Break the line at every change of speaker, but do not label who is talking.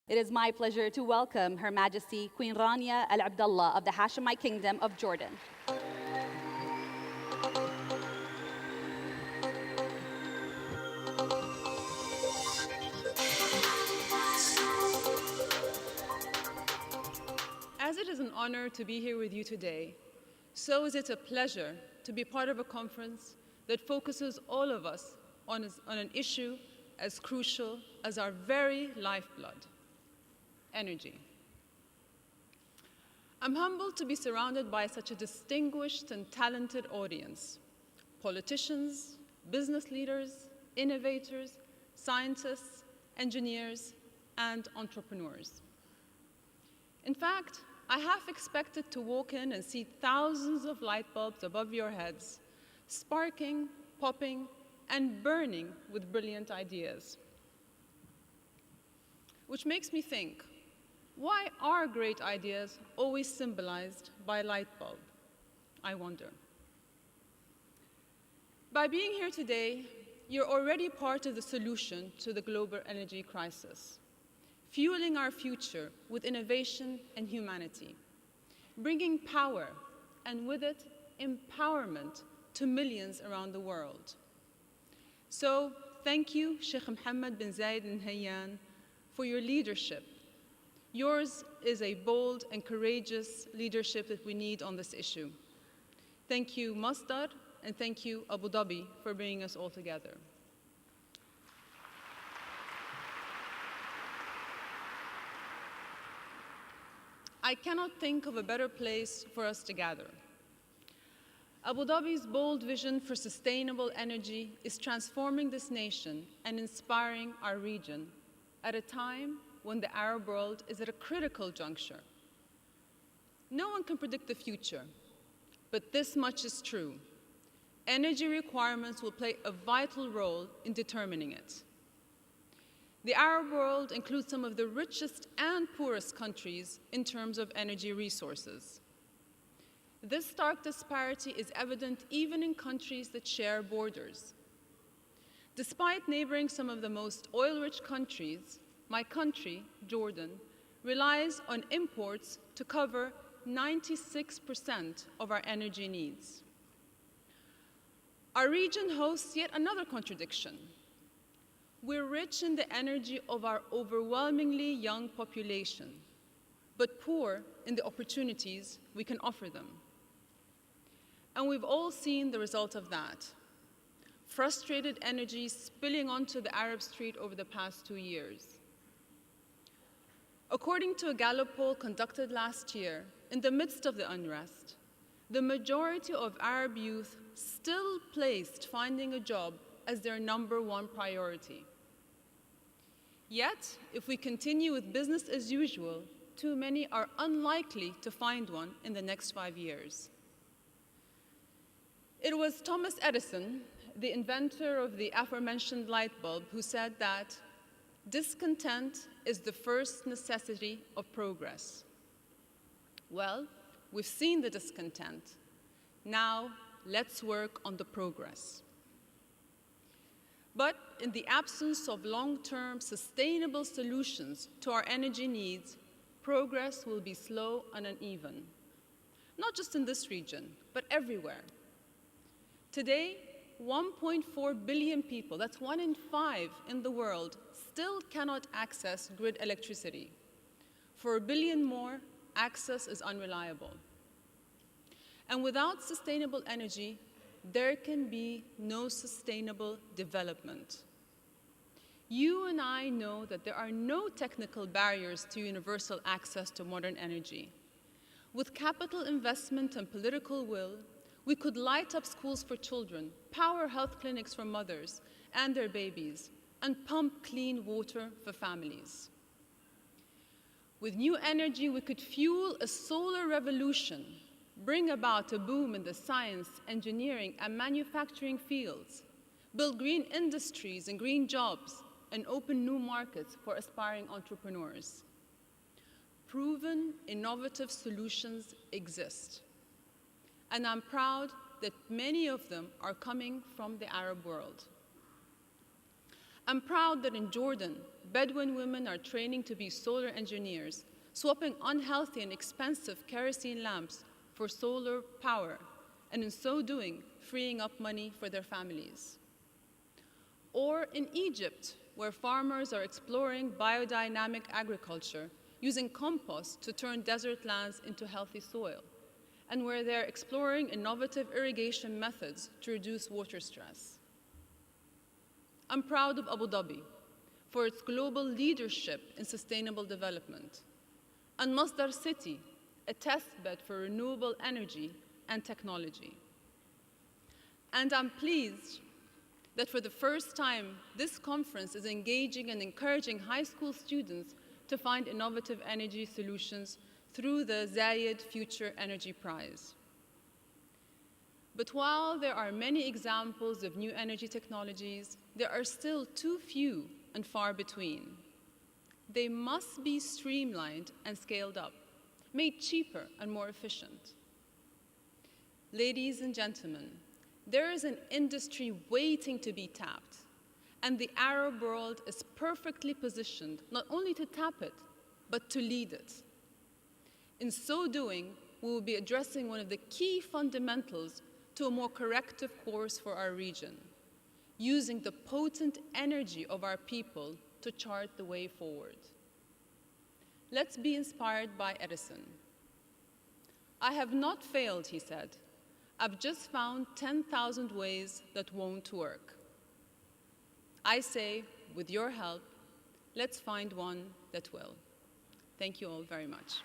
It is my pleasure to welcome Her Majesty Queen Rania Al Abdulla of the Hashemite Kingdom of Jordan.
As it is an honor to be here with you today, so is it a pleasure to be part of a conference that focuses all of us on an issue as crucial as our very lifeblood: energy. I'm humbled to be surrounded by such a distinguished and talented audience: politicians, business leaders, innovators, scientists, engineers, and entrepreneurs. In fact, I half expected to walk in and see thousands of light bulbs above your heads, sparking, popping, and burning with brilliant ideas. Which makes me think, why are great ideas always symbolized by a light bulb? I wonder. By being here today, you're already part of the solution to the global energy crisis, fueling our future with innovation and humanity, bringing power and with it empowerment to millions around the world. So thank you, Sheikh Mohammed bin Zayed Al Nahyan, for your leadership. Yours is a bold and courageous leadership that we need on this issue. Thank you, Masdar, and thank you, Abu Dhabi, for bringing us all together. I cannot think of a better place for us to gather. Abu Dhabi's bold vision for sustainable energy is transforming this nation and inspiring our region at a time when the Arab world is at a critical juncture. No one can predict the future, but this much is true: energy requirements will play a vital role in determining it. The Arab world includes some of the richest and poorest countries in terms of energy resources. This stark disparity is evident even in countries that share borders. Despite neighboring some of the most oil-rich countries, my country, Jordan, relies on imports to cover 96% of our energy needs. Our region hosts yet another contradiction. We're rich in the energy of our overwhelmingly young population, but poor in the opportunities we can offer them. And we've all seen the result of that: frustrated energy spilling onto the Arab street over the past 2 years. According to a Gallup poll conducted last year, in the midst of the unrest, the majority of Arab youth still placed finding a job as their #1 priority. Yet, if we continue with business as usual, too many are unlikely to find one in the next 5 years. It was Thomas Edison, the inventor of the aforementioned light bulb, who said that discontent is the first necessity of progress. Well, we've seen the discontent. Now, let's work on the progress. But in the absence of long-term sustainable solutions to our energy needs, progress will be slow and uneven, not just in this region, but everywhere. Today, 1.4 billion people, that's 1 in 5 in the world, still cannot access grid electricity. For a billion more, access is unreliable. And without sustainable energy, there can be no sustainable development. You and I know that there are no technical barriers to universal access to modern energy. With capital investment and political will, we could light up schools for children, power health clinics for mothers and their babies, and pump clean water for families. With new energy, we could fuel a solar revolution, bring about a boom in the science, engineering, and manufacturing fields, build green industries and green jobs, and open new markets for aspiring entrepreneurs. Proven, innovative solutions exist, and I'm proud that many of them are coming from the Arab world. I'm proud that in Jordan, Bedouin women are training to be solar engineers, swapping unhealthy and expensive kerosene lamps for solar power, and in so doing, freeing up money for their families. Or in Egypt, where farmers are exploring biodynamic agriculture, using compost to turn desert lands into healthy soil, and where they're exploring innovative irrigation methods to reduce water stress. I'm proud of Abu Dhabi for its global leadership in sustainable development, and Masdar City, a testbed for renewable energy and technology. And I'm pleased that for the first time, this conference is engaging and encouraging high school students to find innovative energy solutions through the Zayed Future Energy Prize. But while there are many examples of new energy technologies, there are still too few and far between. They must be streamlined and scaled up, made cheaper and more efficient. Ladies and gentlemen, there is an industry waiting to be tapped, and the Arab world is perfectly positioned not only to tap it, but to lead it. In so doing, we will be addressing one of the key fundamentals to a more corrective course for our region, using the potent energy of our people to chart the way forward. Let's be inspired by Edison. I have not failed, he said. I've just found 10,000 ways that won't work. I say, with your help, let's find one that will. Thank you all very much.